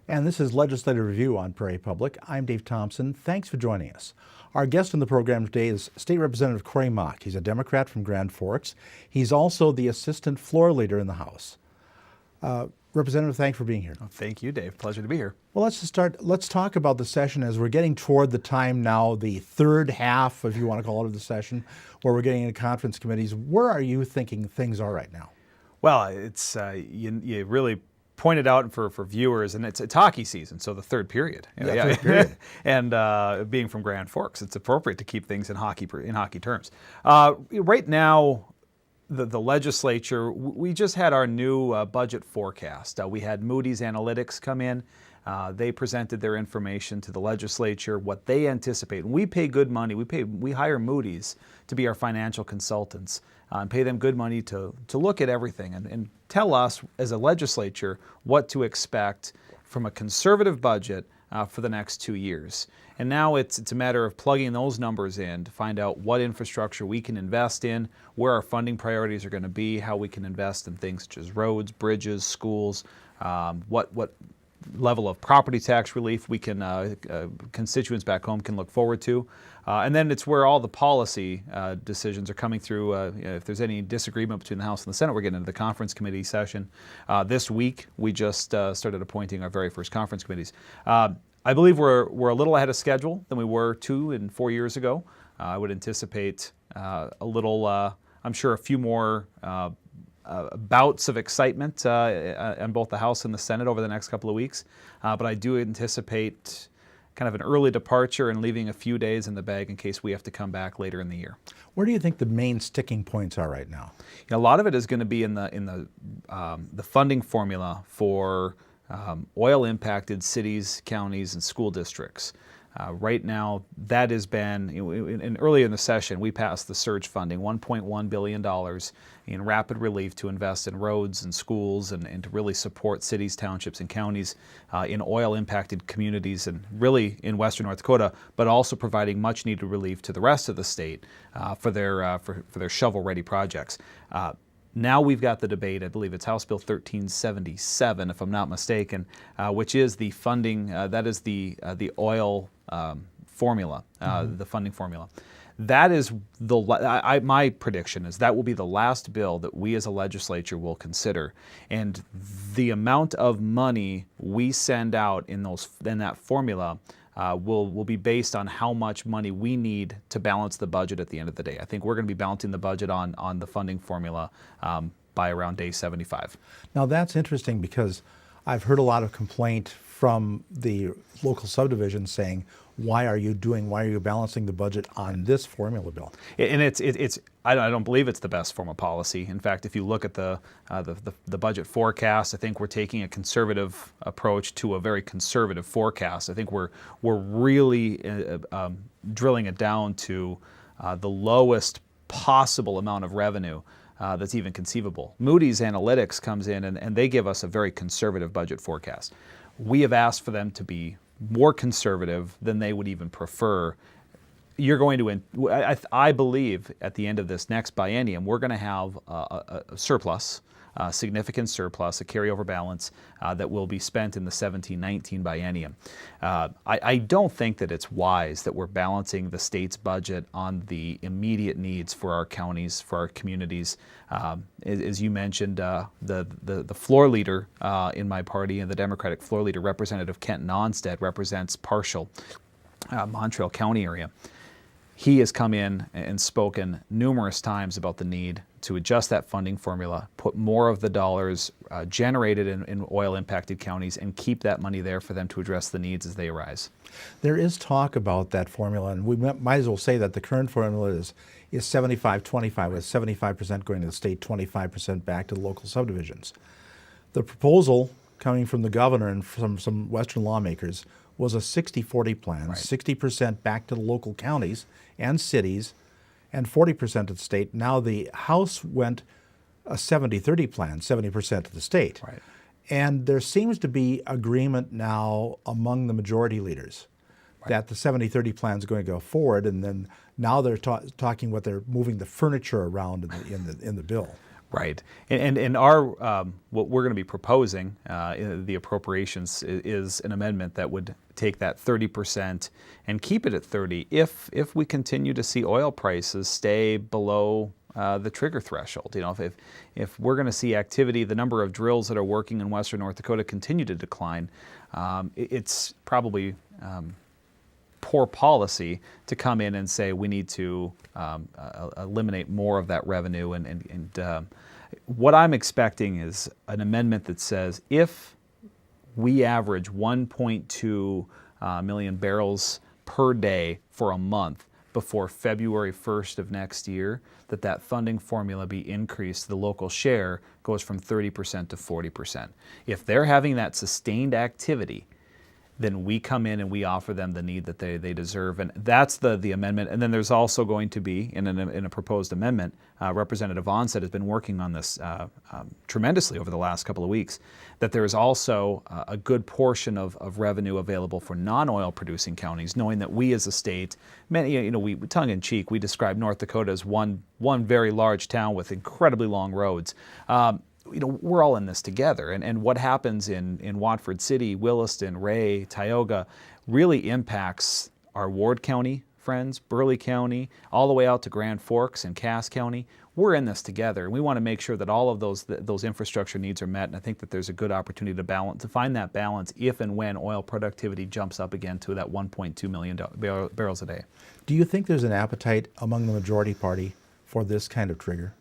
And this is Legislative Review on Prairie Public. I'm Dave Thompson. Thanks for joining us. Our guest on the program today is State Representative Corey Mauch. He's a Democrat from Grand Forks. He's also the Assistant Floor Leader in the House. Representative, thanks for being here. Well, thank you, Dave. Pleasure to be here. Well, let's talk about the session as we're getting toward the time now, the third half, if you want to call it, of the session, where we're getting into conference committees. Where are you thinking things are right now? Well, it's you really pointed out for viewers, and it's hockey season, so the third period. Third period. And being from Grand Forks, it's appropriate to keep things in hockey terms. Right now, the legislature, we just had our new budget forecast. We had Moody's Analytics come in. They presented their information to the legislature, what they anticipate. And we pay good money. We hire Moody's to be our financial consultants and pay them good money to look at everything and tell us as a legislature what to expect from a conservative budget for the next 2 years. And now it's a matter of plugging those numbers in to find out what infrastructure we can invest in, where our funding priorities are going to be, how we can invest in things such as roads, bridges, schools, what level of property tax relief we can constituents back home can look forward to. And then it's where all the policy decisions are coming through. If there's any disagreement between the House and the Senate, we're getting into the conference committee session. This week, we just started appointing our very first conference committees. I believe we're a little ahead of schedule than we were 2 and 4 years ago. I would anticipate I'm sure a few more bouts of excitement on both the House and the Senate over the next couple of weeks. But I do anticipate kind of an early departure and leaving a few days in the bag in case we have to come back later in the year. Where do you think the main sticking points are right now? A lot of it is going to be in the funding formula for oil-impacted cities, counties, and school districts. Right now, that has been, earlier in the session, we passed the surge funding, $1.1 billion in rapid relief to invest in roads and schools and to really support cities, townships, and counties in oil-impacted communities and really in western North Dakota, but also providing much-needed relief to the rest of the state for their shovel-ready projects. Now we've got the debate, I believe it's House Bill 1377, if I'm not mistaken, which is the funding, that is the oil formula, the funding formula. That is my prediction is that will be the last bill that we as a legislature will consider. And the amount of money we send out in that formula will be based on how much money we need to balance the budget at the end of the day. I think we're going to be balancing the budget on the funding formula by around day 75. Now that's interesting because I've heard a lot of complaint from the local subdivisions saying, why are you balancing the budget on this formula bill? And I don't believe it's the best form of policy. In fact, if you look at the budget forecast, I think we're taking a conservative approach to a very conservative forecast. I think we're really drilling it down to the lowest possible amount of revenue that's even conceivable. Moody's Analytics comes in and they give us a very conservative budget forecast. We have asked for them to be more conservative than they would even prefer. You're going to, I believe, at the end of this next biennium, we're going to have a surplus, a significant surplus, a carryover balance that will be spent in the 17-19 biennium. I don't think that it's wise that we're balancing the state's budget on the immediate needs for our counties, for our communities. As you mentioned, the floor leader in my party and the Democratic floor leader, Representative Kent Nonstead, represents Parshall, Montreal County area. He has come in and spoken numerous times about the need to adjust that funding formula, put more of the dollars generated in oil-impacted counties and keep that money there for them to address the needs as they arise. There is talk about that formula, and we might as well say that the current formula is 75-25, with 75% going to the state, 25% back to the local subdivisions. The proposal coming from the governor and from some Western lawmakers was a 60-40 plan, right. 60% back to the local counties and cities, and 40% to the state. Now the House went a 70-30 plan, 70% to the state. Right. And there seems to be agreement now among the majority leaders that the 70-30 plan is going to go forward, and then now they're talking what they're moving the furniture around in the bill. Right, and our what we're going to be proposing in the appropriations is an amendment that would take that 30% and keep it at 30 if we continue to see oil prices stay below the trigger threshold. You know, if we're going to see activity, the number of drills that are working in western North Dakota continue to decline, it's probably poor policy to come in and say we need to eliminate more of that revenue. And what I'm expecting is an amendment that says if we average 1.2 million barrels per day for a month before February 1st of next year, that funding formula be increased. The local share goes from 30% to 40%. If they're having that sustained activity, then we come in and we offer them the need that they deserve. And that's the amendment. And then there's also going to be, in a proposed amendment, Representative Onset has been working on this tremendously over the last couple of weeks, that there is also a good portion of revenue available for non-oil producing counties, knowing that we as a state, many, we tongue in cheek, we describe North Dakota as one very large town with incredibly long roads. We're all in this together. And what happens in Watford City, Williston, Ray, Tioga really impacts our Ward County friends, Burley County, all the way out to Grand Forks and Cass County. We're in this together, and we want to make sure that all of those infrastructure needs are met. And I think that there's a good opportunity to find that balance if and when oil productivity jumps up again to that 1.2 million barrels a day. Do you think there's an appetite among the majority party for this kind of trigger?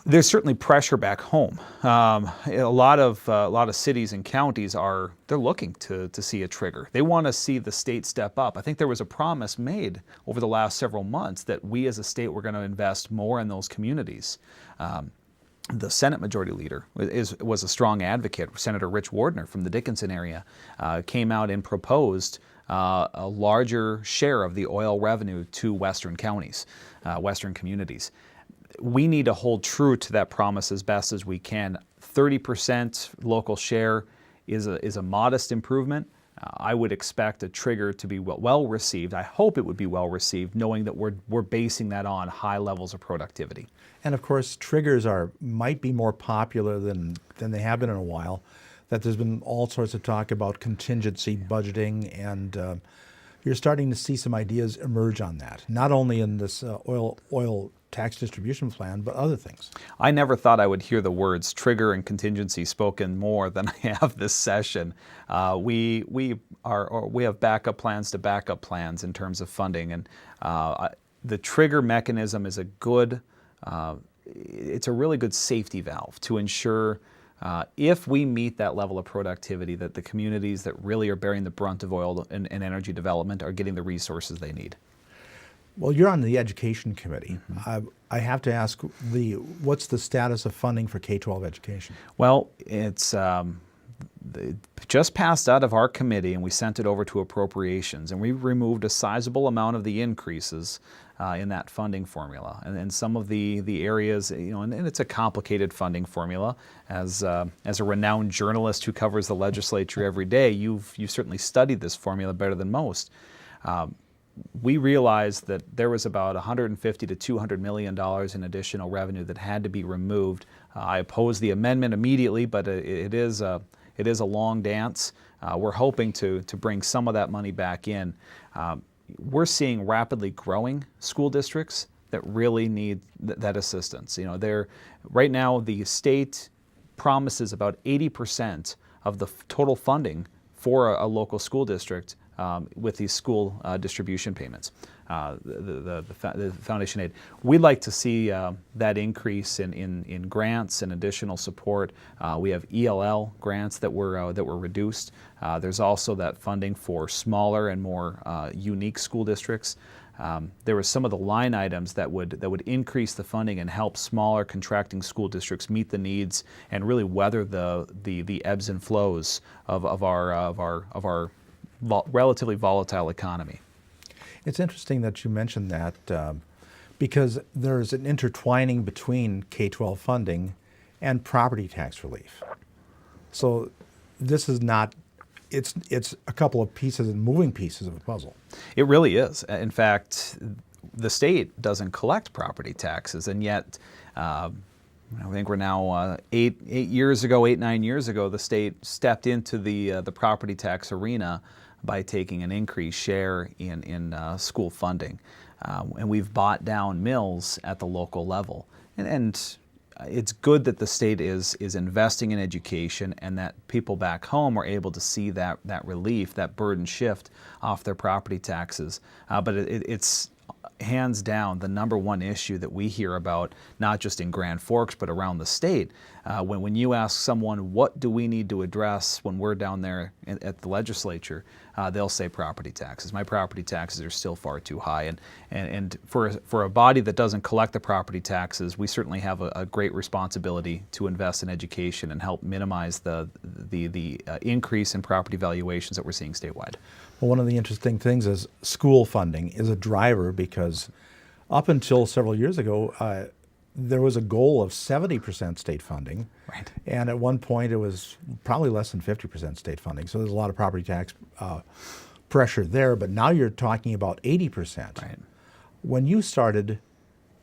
There's certainly pressure back home. A lot of cities and counties they're looking to see a trigger. They want to see the state step up. I think there was a promise made over the last several months that we as a state were going to invest more in those communities. The Senate Majority Leader was a strong advocate. Senator Rich Wardner from the Dickinson area came out and proposed a larger share of the oil revenue to western counties, western communities. We need to hold true to that promise as best as we can. 30% local share is a modest improvement. I would expect a trigger to be well received. I hope it would be well received, knowing that we're basing that on high levels of productivity. And of course, triggers might be more popular than they have been in a while. That there's been all sorts of talk about contingency budgeting, and you're starting to see some ideas emerge on that. Not only in this oil tax distribution plan, but other things. I never thought I would hear the words trigger and contingency spoken more than I have this session. We have backup plans to backup plans in terms of funding, and the trigger mechanism is it's a really good safety valve to ensure if we meet that level of productivity, that the communities that really are bearing the brunt of oil and energy development are getting the resources they need. Well, you're on the Education Committee. Mm-hmm. I have to ask, what's the status of funding for K-12 education? Well, it's just passed out of our committee, and we sent it over to Appropriations, and we removed a sizable amount of the increases in that funding formula. And some of the areas, and it's a complicated funding formula. As a renowned journalist who covers the legislature every day, you've certainly studied this formula better than most. We realized that there was about $150 to $200 million in additional revenue that had to be removed. I opposed the amendment immediately, but it is a long dance. We're hoping to bring some of that money back in. We're seeing rapidly growing school districts that really need that assistance. Right now the state promises about 80% of the total funding for a local school district with these school distribution payments, the foundation aid. We'd like to see that increase in grants and additional support. We have ELL grants that were reduced. There's also that funding for smaller and more unique school districts. There were some of the line items that would increase the funding and help smaller contracting school districts meet the needs and really weather the ebbs and flows of our relatively volatile economy. It's interesting that you mentioned that because there's an intertwining between K-12 funding and property tax relief. So this is not, it's a couple of pieces and moving pieces of a puzzle. It really is. In fact, the state doesn't collect property taxes, and yet I think we're now 9 years ago, the state stepped into the property tax arena by taking an increased share in school funding. And we've bought down mills at the local level. And it's good that the state is investing in education and that people back home are able to see that relief, that burden shift off their property taxes. But it's hands down the number one issue that we hear about, not just in Grand Forks, but around the state. When you ask someone, what do we need to address when we're down there at the legislature, they'll say property taxes. My property taxes are still far too high. And for a body that doesn't collect the property taxes, we certainly have a great responsibility to invest in education and help minimize the increase in property valuations that we're seeing statewide. Well, one of the interesting things is school funding is a driver because up until several years ago, there was a goal of 70% state funding. Right. And at one point, it was probably less than 50% state funding. So there's a lot of property tax pressure there. But now you're talking about 80%. Right. When you started,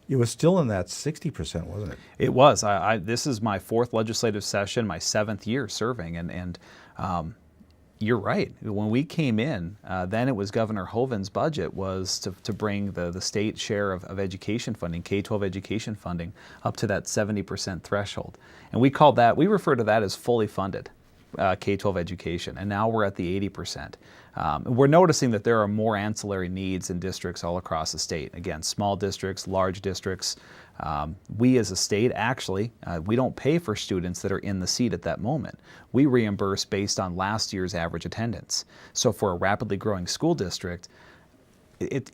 it was still in that 60%, wasn't it? It was. This is my fourth legislative session, my seventh year serving, and you're right. When we came in, then it was Governor Hovind's budget was to bring the state share of education funding, K-12 education funding, up to that 70% threshold. And we refer to that as fully funded K-12 education. And now we're at the 80%. We're noticing that there are more ancillary needs in districts all across the state. Again, small districts, large districts. We as a state, actually, we don't pay for students that are in the seat at that moment. We reimburse based on last year's average attendance. So for a rapidly growing school district,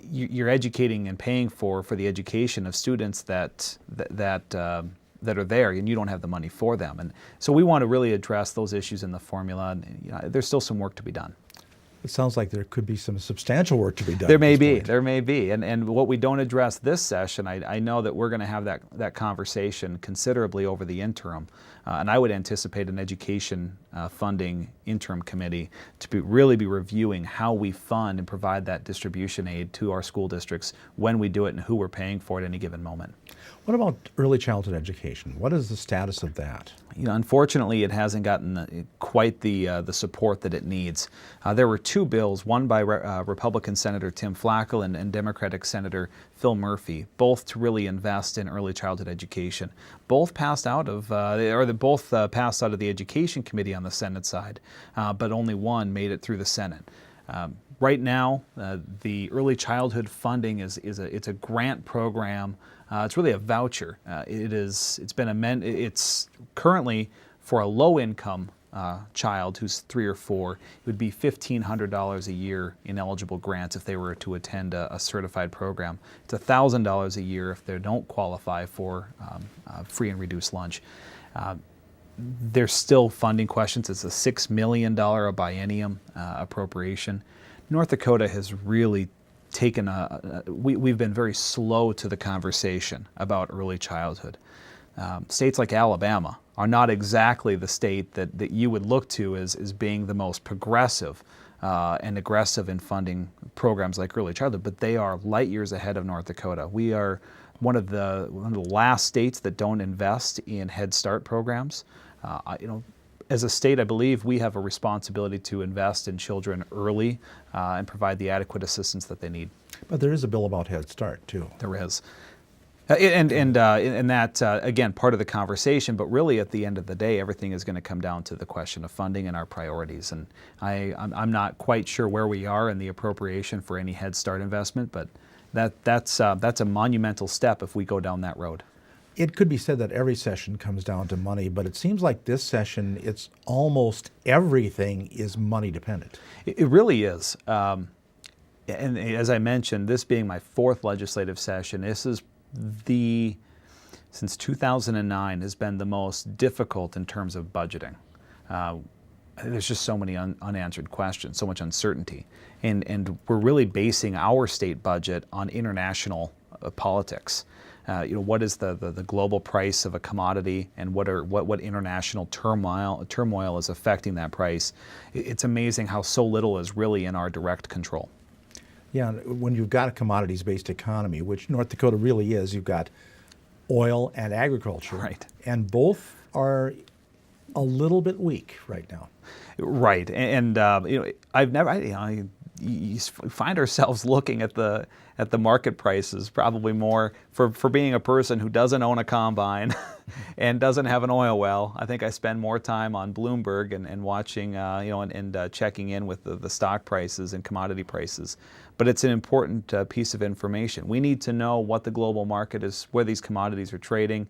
you're educating and paying for the education of students that are there, and you don't have the money for them. And so we want to really address those issues in the formula. And, there's still some work to be done. It sounds like there could be some substantial work to be done. There may be. And what we don't address this session, I know that we're going to have that conversation considerably over the interim. And I would anticipate an education funding interim committee to really be reviewing how we fund and provide that distribution aid to our school districts when we do it and who we're paying for at any given moment. What about early childhood education? What is the status of that? Unfortunately, it hasn't gotten quite the support that it needs. There were two bills, one by Republican Senator Tim Flackel and Democratic Senator Phil Murphy, both to really invest in early childhood education. Both passed out of, passed out of the Education Committee on the Senate side, but only one made it through the Senate. Right now, the early childhood funding it's a grant program. It's really a voucher. It's currently for a low-income child who's 3 or 4, it would be $1,500 a year in eligible grants if they were to attend a certified program. It's $1,000 a year if they don't qualify for free and reduced lunch. There's still funding questions. It's a $6 million a biennium appropriation. North Dakota has really taken we've been very slow to the conversation about early childhood. States like Alabama are not exactly the state that you would look to as being the most progressive and aggressive in funding programs like early childhood, but they are light years ahead of North Dakota. We are one of the last states that don't invest in Head Start programs. As a state, I believe we have a responsibility to invest in children early and provide the adequate assistance that they need. But there is a bill about Head Start, too. There is. And that, again, part of the conversation, but really at the end of the day, everything is going to come down to the question of funding and our priorities. And I'm not quite sure where we are in the appropriation for any Head Start investment, but that's a monumental step if we go down that road. It could be said that every session comes down to money, but it seems like this session, it's almost everything is money dependent. It really is. And as I mentioned, this being my fourth legislative session, this is since 2009 has been the most difficult in terms of budgeting. There's just so many unanswered questions, so much uncertainty. And we're really basing our state budget on international politics. What is the global price of a commodity, and what international turmoil is affecting that price? It's amazing how so little is really in our direct control. Yeah, when you've got a commodities-based economy, which North Dakota really is, you've got oil and agriculture. Right. And both are a little bit weak right now. Right, and I've never. You find ourselves looking at the market prices probably more for being a person who doesn't own a combine and doesn't have an oil well. I think I spend more time on Bloomberg and watching and checking in with the stock prices and commodity prices. But it's an important piece of information. We need to know what the global market is, where these commodities are trading,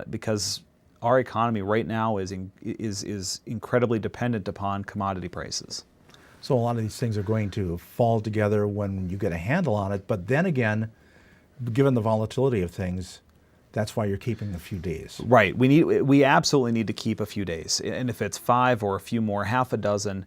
because our economy right now is incredibly dependent upon commodity prices. So a lot of these things are going to fall together when you get a handle on it. But then again, given the volatility of things, that's why you're keeping a few days. Right. We absolutely need to keep a few days. And if it's 5 or a few more, half a dozen,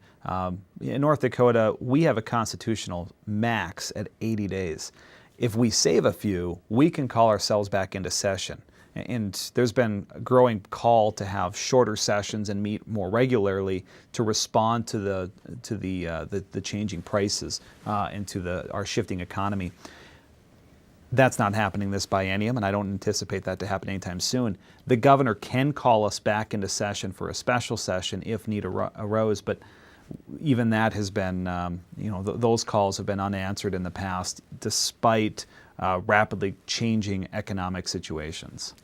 in North Dakota, we have a constitutional max at 80 days. If we save a few, we can call ourselves back into session. And there's been a growing call to have shorter sessions and meet more regularly to respond to the changing prices and to our shifting economy. That's not happening this biennium, and I don't anticipate that to happen anytime soon. The governor can call us back into session for a special session if need arose, but even that has been, those calls have been unanswered in the past, despite rapidly changing economic situations.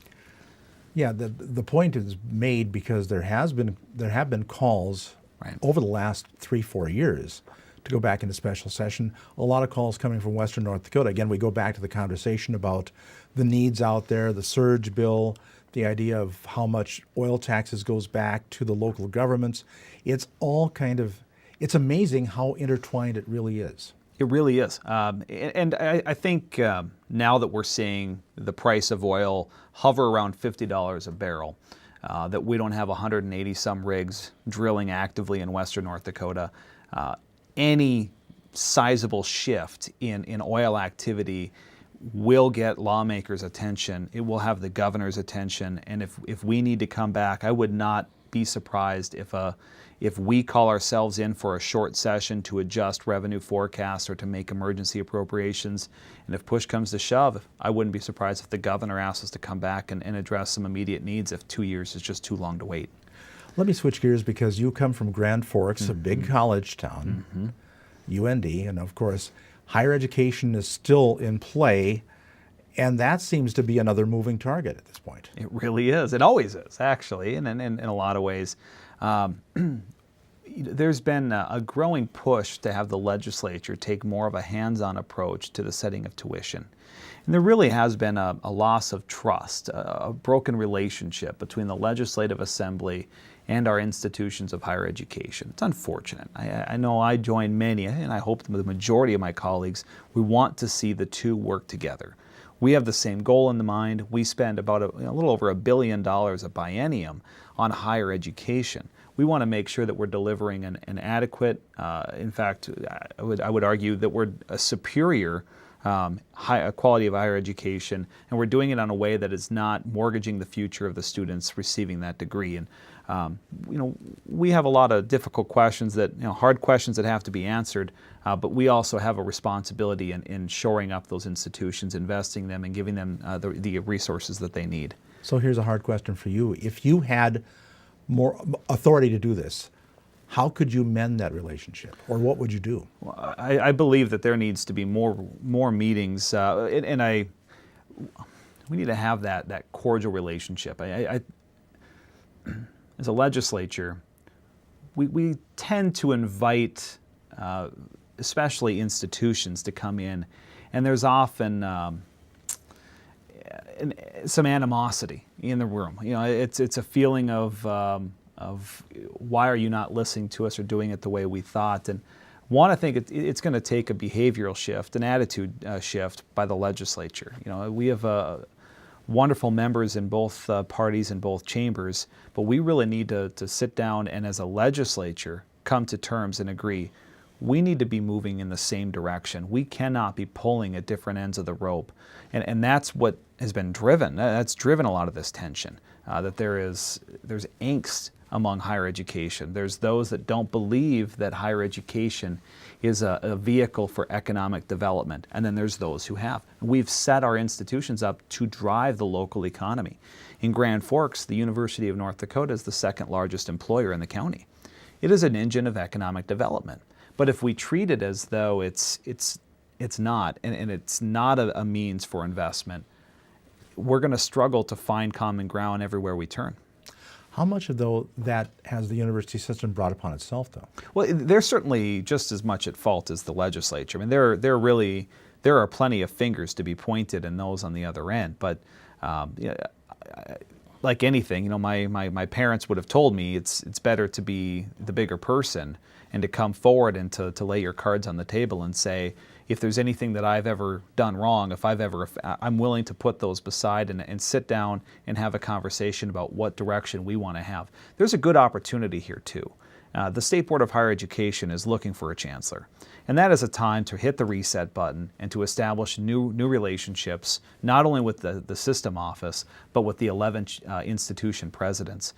Yeah, the point is made because there have been calls Right. over the last 3-4 years to go back into special session. A lot of calls coming from Western North Dakota. Again, we go back to the conversation about the needs out there, the surge bill, the idea of how much oil taxes goes back to the local governments. It's all it's amazing how intertwined it really is. It really is. And I think now that we're seeing the price of oil hover around $50 a barrel, that we don't have 180 some rigs drilling actively in Western North Dakota, any sizable shift in oil activity will get lawmakers' attention. It will have the governor's attention. And if we need to come back, I would not be surprised if we call ourselves in for a short session to adjust revenue forecasts or to make emergency appropriations. And if push comes to shove, I wouldn't be surprised if the governor asks us to come back and address some immediate needs if 2 years is just too long to wait. Let me switch gears because you come from Grand Forks, a big college town, UND, and of course, higher education is still in play, and that seems to be another moving target at this point. It really is. It always is, actually, and in a lot of ways. There's been a growing push to have the legislature take more of a hands-on approach to the setting of tuition. And there really has been a loss of trust, a broken relationship between the Legislative Assembly and our institutions of higher education. It's unfortunate. I know I join many, and I hope the majority of my colleagues, we want to see the two work together. We have the same goal in mind. We spend about a little over $1 billion a biennium on higher education. We want to make sure that we're delivering an adequate, in fact, I would argue that we're a superior quality of higher education, and we're doing it in a way that is not mortgaging the future of the students receiving that degree. And we have a lot of difficult questions hard questions that have to be answered, but we also have a responsibility in shoring up those institutions, investing them, and giving them the resources that they need. So here's a hard question for you. If you had more authority to do this, how could you mend that relationship, or what would you do? Well, I believe that there needs to be more meetings, we need to have that cordial relationship. As a legislature, we tend to invite, especially institutions, to come in, and there's often some animosity in the room. It's a feeling of why are you not listening to us or doing it the way we thought? And I think it's going to take a behavioral shift, an attitude shift by the legislature. We have wonderful members in both parties in both chambers, but we really need to sit down and, as a legislature, come to terms and agree. We need to be moving in the same direction. We cannot be pulling at different ends of the rope. And that's what has been driven. That's driven a lot of this tension, that there's angst among higher education. There's those that don't believe that higher education is a vehicle for economic development, and then there's those who have. We've set our institutions up to drive the local economy. In Grand Forks, the University of North Dakota is the second largest employer in the county. It is an engine of economic development. But if we treat it as though it's not, and it's not a means for investment, we're going to struggle to find common ground everywhere we turn. How much of that has the university system brought upon itself, though? Well, they're certainly just as much at fault as the legislature. I mean, there are plenty of fingers to be pointed and those on the other end. But like anything, my parents would have told me it's better to be the bigger person and to come forward and to lay your cards on the table and say, if there's anything that I've ever done wrong, I'm willing to put those beside and sit down and have a conversation about what direction we want to have. There's a good opportunity here too. The State Board of Higher Education is looking for a chancellor, and that is a time to hit the reset button and to establish new relationships, not only with the system office, but with the 11 institution presidents.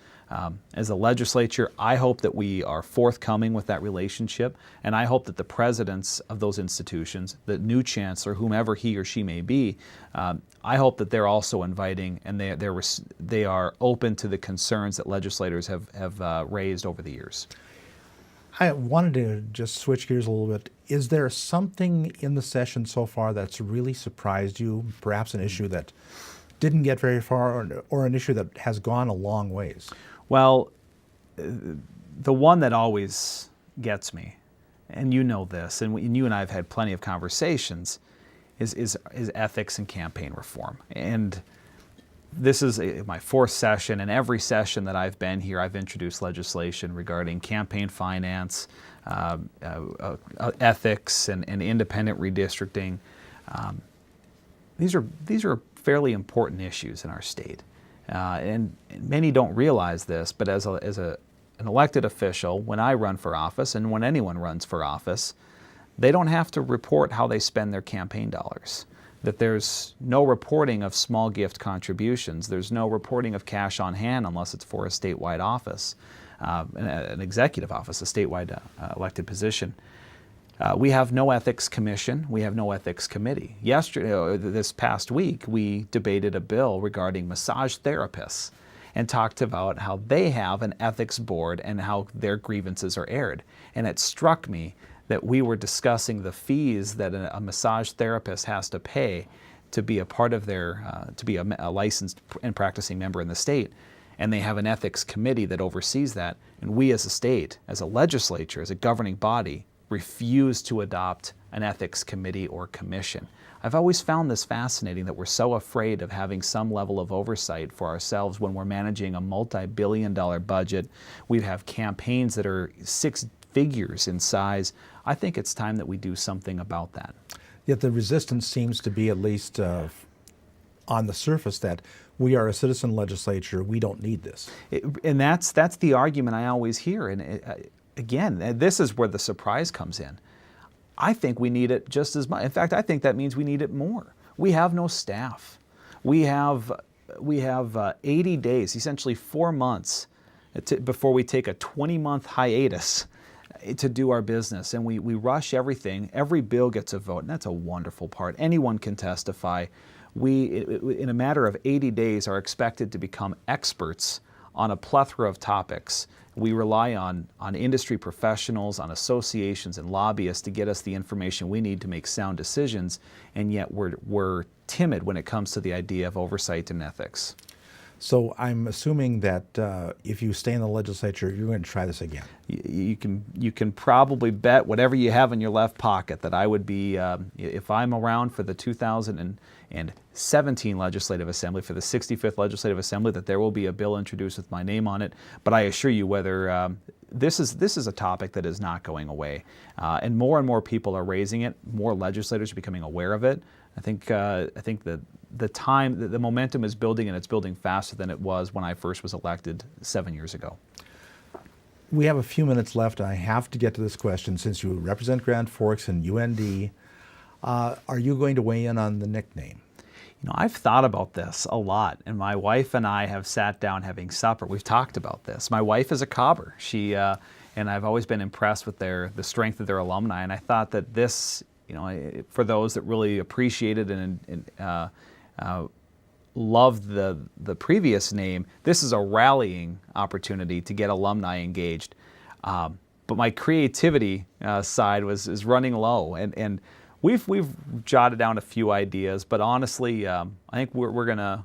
As a legislature, I hope that we are forthcoming with that relationship, and I hope that the presidents of those institutions, the new chancellor, whomever he or she may be, I hope that they're also inviting and they are open to the concerns that legislators have raised over the years. I wanted to just switch gears a little bit. Is there something in the session so far that's really surprised you, perhaps an issue that didn't get very far or an issue that has gone a long ways? Well, the one that always gets me, and you know this, and you and I have had plenty of conversations, is ethics and campaign reform. And this is my fourth session, and every session that I've been here, I've introduced legislation regarding campaign finance, ethics, and independent redistricting. These are fairly important issues in our state, and many don't realize this. But as an elected official, when I run for office, and when anyone runs for office, they don't have to report how they spend their campaign dollars. That there's no reporting of small gift contributions. There's no reporting of cash on hand unless it's for a statewide office, an executive office, a statewide elected position. We have no ethics commission. We have no ethics committee. This past week, we debated a bill regarding massage therapists and talked about how they have an ethics board and how their grievances are aired. And it struck me that we were discussing the fees that a massage therapist has to pay to be a part of to be a licensed and practicing member in the state. And they have an ethics committee that oversees that. And we as a state, as a legislature, as a governing body, refuse to adopt an ethics committee or commission. I've always found this fascinating that we're so afraid of having some level of oversight for ourselves when we're managing a multi-billion-dollar budget. We have campaigns that are 6 figures in size. I think it's time that we do something about that. Yet the resistance seems to be, at least on the surface, that we are a citizen legislature, we don't need this. And that's the argument I always hear. And again, this is where the surprise comes in. I think we need it just as much. In fact, I think that means we need it more. We have no staff. We have 80 days, essentially 4 months, before we take a 20-month hiatus to do our business, and we rush everything. Every bill gets a vote, and that's a wonderful part. Anyone can testify. We, in a matter of 80 days, are expected to become experts on a plethora of topics. We rely on industry professionals, on associations and lobbyists to get us the information we need to make sound decisions, and yet we're timid when it comes to the idea of oversight and ethics. So I'm assuming that if you stay in the legislature, you're going to try this again. You can probably bet whatever you have in your left pocket that I would be, if I'm around for the 2017 Legislative Assembly, for the 65th Legislative Assembly, that there will be a bill introduced with my name on it. But I assure you, whether this is a topic that is not going away, and more people are raising it. More legislators are becoming aware of it. I think that the momentum is building, and it's building faster than it was when I first was elected 7 years ago. We have a few minutes left. I have to get to this question. Since you represent Grand Forks and UND, are you going to weigh in on the nickname? I've thought about this a lot, and my wife and I have sat down having supper. We've talked about this. My wife is a Cobber. And I've always been impressed with the strength of their alumni. And I thought that this, for those that really appreciated and loved the previous name, this is a rallying opportunity to get alumni engaged. But my creativity side is running low, and we've jotted down a few ideas. But honestly, I think we're gonna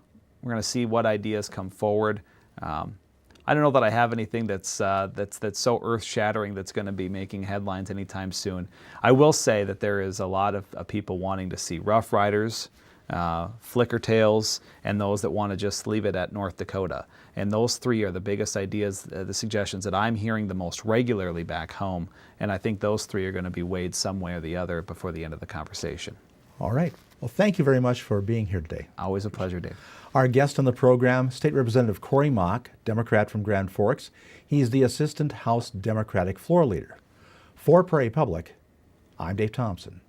see what ideas come forward. I don't know that I have anything that's so earth-shattering that's going to be making headlines anytime soon. I will say that there is a lot of people wanting to see Rough Riders, Flicker Tales, and those that want to just leave it at North Dakota. And those three are the biggest ideas, the suggestions that I'm hearing the most regularly back home. And I think those three are going to be weighed some way or the other before the end of the conversation. All right. Well, thank you very much for being here today. Always a pleasure, Dave. Our guest on the program, State Representative Corey Mock, Democrat from Grand Forks. He's the Assistant House Democratic Floor Leader. For Prairie Public, I'm Dave Thompson.